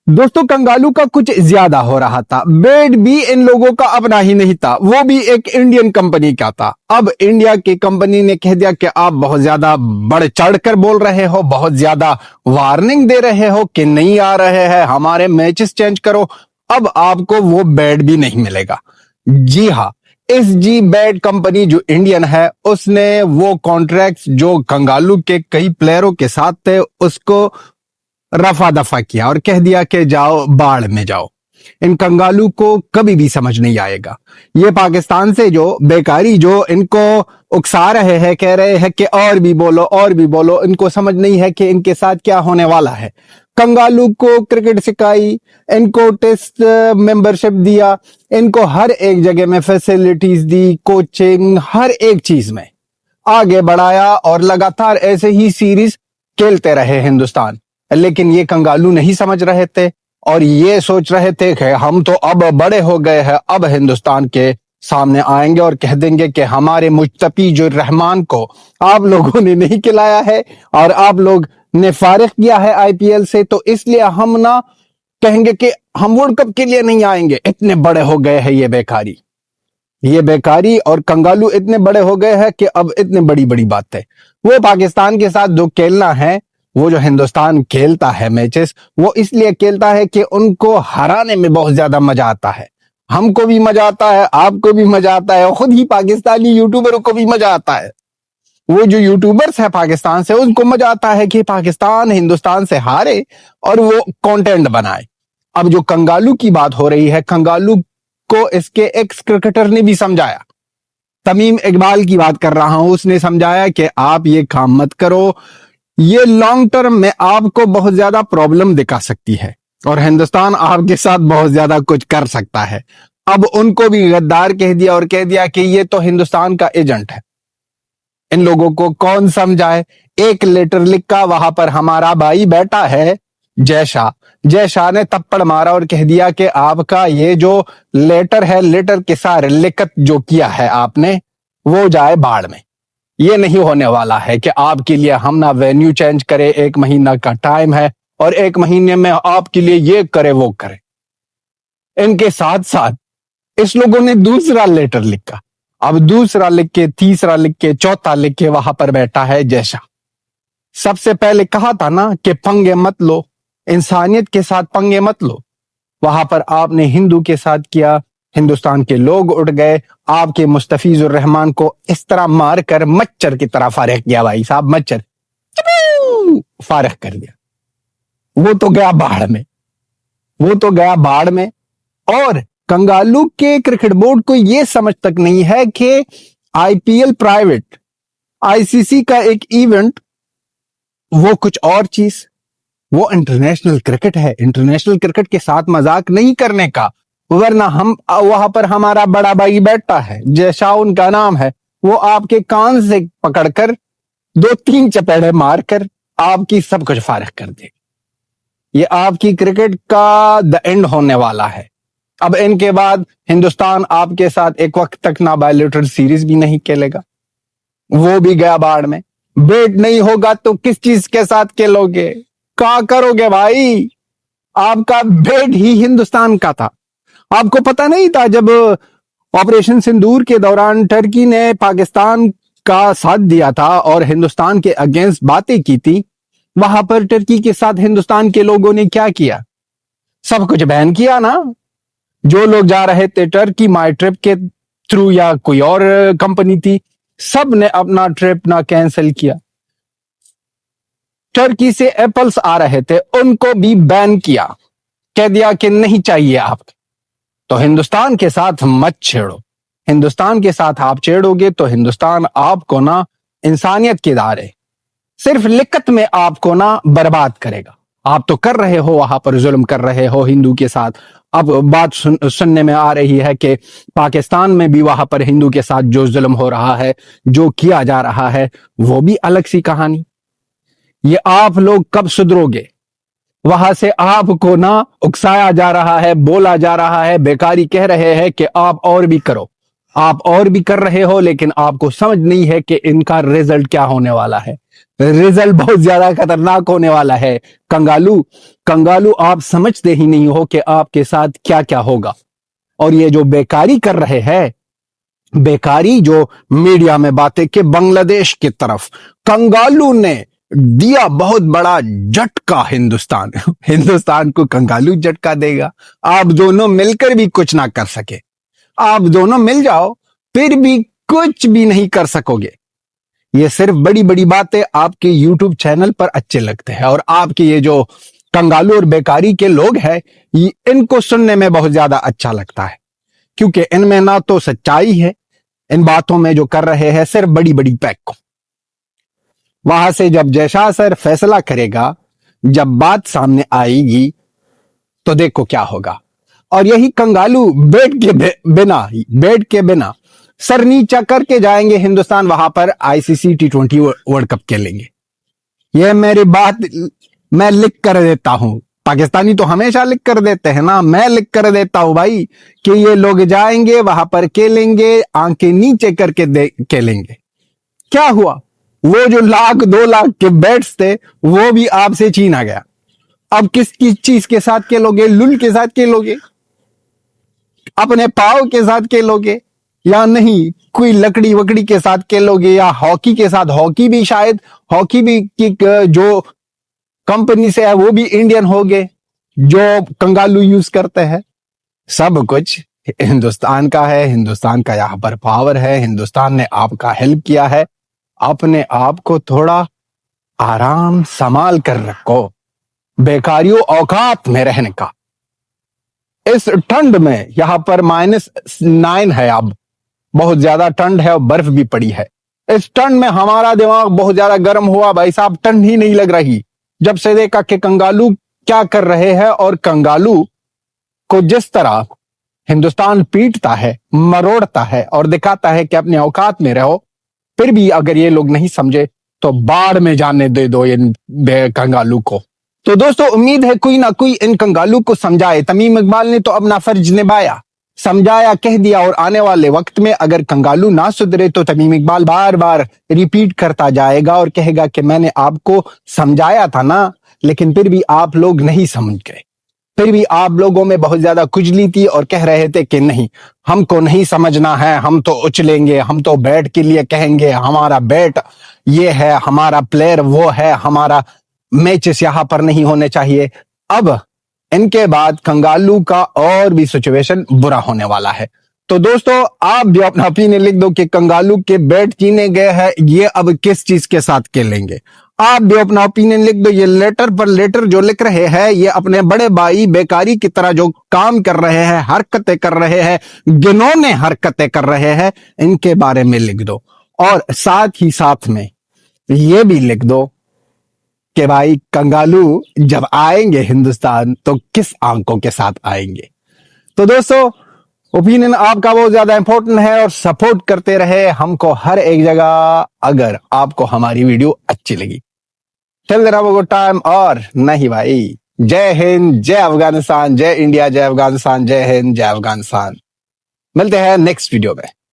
दोस्तों कंगालू का कुछ ज्यादा हो रहा था। बेड भी इन लोगों का अपना ही नहीं था, वो भी एक इंडियन कंपनी का था। अब इंडिया की कंपनी ने कह दिया कि आप बहुत ज्यादा बढ़ चढ़ कर बोल रहे हो, बहुत ज्यादा वार्निंग दे रहे हो कि नहीं आ रहे हैं, हमारे मैचेस चेंज करो। अब आपको वो बेड भी नहीं मिलेगा। जी हाँ, इस जी बेड कंपनी जो इंडियन है, उसने वो कॉन्ट्रैक्ट्स जो कंगालू के कई प्लेयरों के साथ थे उसको रफा दफा किया और कह दिया कि जाओ बाढ़ में जाओ। इन कंगालू को कभी भी समझ नहीं आएगा। ये पाकिस्तान से जो बेकारी जो इनको उकसा रहे हैं, कह रहे हैं कि और भी बोलो और भी बोलो, इनको समझ नहीं है कि इनके साथ क्या होने वाला है। कंगालू को क्रिकेट सिखाई, इनको टेस्ट मेंबरशिप दिया, इनको हर एक जगह में फैसिलिटीज दी, कोचिंग, हर एक चीज में आगे बढ़ाया और लगातार ऐसे ही सीरीज खेलते रहे हिंदुस्तान। लेकिन ये कंगालू नहीं समझ रहे थे और ये सोच रहे थे कि हम तो अब बड़े हो गए हैं, अब हिंदुस्तान के सामने आएंगे और कह देंगे कि हमारे मुस्तफी जो रहमान को आप लोगों ने नहीं खिलाया है और आप लोग ने फारिग किया है आईपीएल से, तो इसलिए हम ना कहेंगे कि हम वर्ल्ड कप के लिए नहीं आएंगे। इतने बड़े हो गए हैं ये बेकारी और कंगालू इतने बड़े हो गए हैं कि अब इतने बड़ी बड़ी बातें। वो पाकिस्तान के साथ जो खेलना है, वो जो हिंदुस्तान खेलता है मैचेस, वो इसलिए खेलता है कि उनको हराने में बहुत ज्यादा मजा आता है। हमको भी मजा आता है, आपको भी मजा आता है, खुद ही पाकिस्तानी यूट्यूबरों को भी मजा आता है। वो जो यूट्यूबर्स है पाकिस्तान से, उनको मजा आता है कि पाकिस्तान हिंदुस्तान से हारे और वो कंटेंट बनाए। अब जो कंगालू की बात हो रही है, कंगालू को इसके एक्स क्रिकेटर ने भी समझाया। तमीम इकबाल की बात कर रहा हूं, उसने समझाया कि आप ये काम मत करो, ये लॉन्ग टर्म में आपको बहुत ज्यादा प्रॉब्लम दिखा सकती है और हिंदुस्तान आपके साथ बहुत ज्यादा कुछ कर सकता है। अब उनको भी गद्दार कह दिया और कह दिया कि ये तो हिंदुस्तान का एजेंट है। इन लोगों को कौन समझाए। एक लेटर लिखा, वहां पर हमारा भाई बैठा है जय शाह ने थप्पड़ मारा और कह दिया कि आपका ये जो लेटर है, लेटर के साथ लिखत जो किया है आपने, वो जाए बाढ़ में। ये नहीं होने वाला है कि आपके लिए हम ना वेन्यू चेंज करें, 1 महीना का टाइम है और 1 महीने में आपके लिए ये करे वो करे। इनके साथ साथ इस लोगों ने दूसरा लेटर लिखा। अब दूसरा लिख के, तीसरा लिख के, चौथा लिख के वहां पर बैठा है जय शाह। सबसे पहले कहा था ना कि पंगे मत लो, इंसानियत के साथ पंगे मत लो। वहां पर आपने हिंदू के साथ किया, हिंदुस्तान के लोग उठ गए, आपके मुस्तफीजुर रहमान को इस तरह मार कर मच्छर की तरह फारिग किया। भाई साहब, मच्छर फारिग कर दिया। वो तो गया बाढ़ में। और कंगालू के क्रिकेट बोर्ड को यह समझ तक नहीं है कि आईपीएल प्राइवेट, आईसीसी का एक इवेंट, वो कुछ और चीज, वो इंटरनेशनल क्रिकेट है। इंटरनेशनल क्रिकेट के साथ मजाक नहीं करने का, वरना हम वहां पर हमारा बड़ा भाई बैठा है, जय शाह उनका नाम है, वो आपके कान से पकड़कर 2-3 चपेड़े मारकर आपकी सब कुछ फारिग कर दे। ये आपकी क्रिकेट का द एंड होने वाला है। अब इनके बाद हिंदुस्तान आपके साथ एक वक्त तक ना बायलैटरल सीरीज भी नहीं खेलेगा, वो भी गया बाढ़ में। बेट नहीं होगा तो किस चीज के साथ खेलोगे, क्या करोगे भाई? आपका बेट ही हिंदुस्तान का था। आपको पता नहीं था जब ऑपरेशन सिंदूर के दौरान टर्की ने पाकिस्तान का साथ दिया था और हिंदुस्तान के अगेंस्ट बातें की थी, वहां पर टर्की के साथ हिंदुस्तान के लोगों ने क्या किया? सब कुछ बैन किया ना। जो लोग जा रहे थे टर्की माई ट्रिप के थ्रू या कोई और कंपनी थी, सब ने अपना ट्रिप ना कैंसिल किया। टर्की से एप्पल्स आ रहे थे, उनको भी बैन किया, कह दिया कि नहीं चाहिए आपको। तो हिंदुस्तान के साथ मत छेड़ो। हिंदुस्तान के साथ आप छेड़ोगे तो हिंदुस्तान आपको ना इंसानियत के दायरे, सिर्फ लिखत में आपको ना बर्बाद करेगा। आप तो कर रहे हो, वहां पर जुल्म कर रहे हो हिंदू के साथ। अब बात सुनने में आ रही है कि पाकिस्तान में भी वहां पर हिंदू के साथ जो जुल्म हो रहा है, जो किया जा रहा है, वो भी अलग सी कहानी। ये आप लोग कब सुधरोगे? वहां से आपको ना उकसाया जा रहा है, बोला जा रहा है, बेकारी कह रहे हैं कि आप और भी करो। आप और भी कर रहे हो, लेकिन आपको समझ नहीं है कि इनका रिजल्ट क्या होने वाला है। रिजल्ट बहुत ज्यादा खतरनाक होने वाला है। कंगालू कंगालू, आप समझते ही नहीं हो कि आपके साथ क्या क्या होगा। और ये जो बेकारी कर रहे हैं, बेकारी जो मीडिया में बातें कि बांग्लादेश की तरफ, कंगालू ने दिया बहुत बड़ा झटका हिंदुस्तान हिंदुस्तान को कंगालू झटका देगा। आप दोनों मिलकर भी कुछ ना कर सके। आप दोनों मिल जाओ फिर भी कुछ भी नहीं कर सकोगे। ये सिर्फ बड़ी बड़ी बातें आपके YouTube चैनल पर अच्छे लगते हैं, और आपके ये जो कंगालू और बेकारी के लोग हैं, इनको सुनने में बहुत ज्यादा अच्छा लगता है, क्योंकि इनमें ना तो सच्चाई है, इन बातों में जो कर रहे हैं सिर्फ बड़ी बड़ी पैक। वहां से जब जैसा सर फैसला करेगा, जब बात सामने आएगी, तो देखो क्या होगा। और यही कंगालू बेड के बिना सर नीचा करके जाएंगे हिंदुस्तान, वहां पर ICC T20 वर्ल्ड कप खेलेंगे। ये मेरी बात मैं लिख कर देता हूं। पाकिस्तानी तो हमेशा लिख कर देते हैं ना, मैं लिख कर देता हूं भाई कि ये लोग जाएंगे वहां पर खेलेंगे, आंखें नीचे करके खेलेंगे। क्या हुआ? वो जो 1,00,000-2,00,000 के बैट्स थे, वो भी आपसे छीना गया। अब किस चीज के साथ खेलोगे? लुल के साथ खेलोगे? अपने पाव के साथ खेलोगे या नहीं? कोई लकड़ी वकड़ी के साथ खेलोगे, या हॉकी के साथ? हॉकी भी शायद, हॉकी भी की जो कंपनी से है वो भी इंडियन हो गए, जो कंगालू यूज करते हैं। सब कुछ हिंदुस्तान का है, हिंदुस्तान का यहाँ पर पावर है, हिंदुस्तान ने आपका हेल्प किया है। अपने आप को थोड़ा आराम संभाल कर रखो, बेकारियों औकात में रहने का। इस ठंड में यहाँ पर -9 है, अब बहुत ज्यादा ठंड है और बर्फ भी पड़ी है। इस ठंड में हमारा दिमाग बहुत ज्यादा गर्म हुआ भाई साहब, ठंड ही नहीं लग रही जब से देखा कि कंगालू क्या कर रहे हैं। और कंगालू को जिस तरह हिंदुस्तान पीटता है, मरोड़ता है और दिखाता है कि अपने औकात में रहो, फिर भी अगर ये लोग नहीं समझे तो बाढ़ में जाने दे दो इन कंगालू को। तो दोस्तों, उम्मीद है कोई ना कोई इन कंगालू को समझाए। तमीम इकबाल ने तो अपना फर्ज निभाया, समझाया, कह दिया, और आने वाले वक्त में अगर कंगालू ना सुधरे तो तमीम इकबाल बार बार रिपीट करता जाएगा और कहेगा कि मैंने आपको समझाया था ना, लेकिन फिर भी आप लोग नहीं समझ गए, फिर भी आप लोगों में बहुत ज्यादा खुजली थी और कह रहे थे कि नहीं, हमको नहीं समझना है, हम तो उछलेंगे, हम तो बैट के लिए कहेंगे, हमारा बैट ये है, हमारा प्लेयर वो है, हमारा मैचेस यहां पर नहीं होने चाहिए। अब इनके बाद कंगालू का और भी सिचुएशन बुरा होने वाला है। तो दोस्तों, आप भी अपना ओपिनियन लिख दो कि कंगालू के बैट चीने गए हैं, ये अब किस चीज के साथ खेलेंगे। आप भी अपना ओपिनियन लिख दो। ये लेटर पर लेटर जो लिख रहे हैं, ये अपने बड़े भाई बेकारी की तरह जो काम कर रहे हैं, हरकतें कर रहे हैं, घिनौने हरकतें कर रहे हैं, इनके बारे में लिख दो। और साथ ही साथ में ये भी लिख दो कि भाई कंगालू जब आएंगे हिंदुस्तान तो किस आंकों के साथ आएंगे। तो दोस्तों, ओपिनियन आपका बहुत ज्यादा इंपॉर्टेंट है, और सपोर्ट करते रहे हमको हर एक जगह अगर आपको हमारी वीडियो अच्छी लगी। Till then have a good time, और नहीं भाई, जय हिंद, जय अफगानिस्तान, जय इंडिया, जय अफगानिस्तान, जय हिंद, जय अफगानिस्तान। मिलते हैं नेक्स्ट वीडियो में।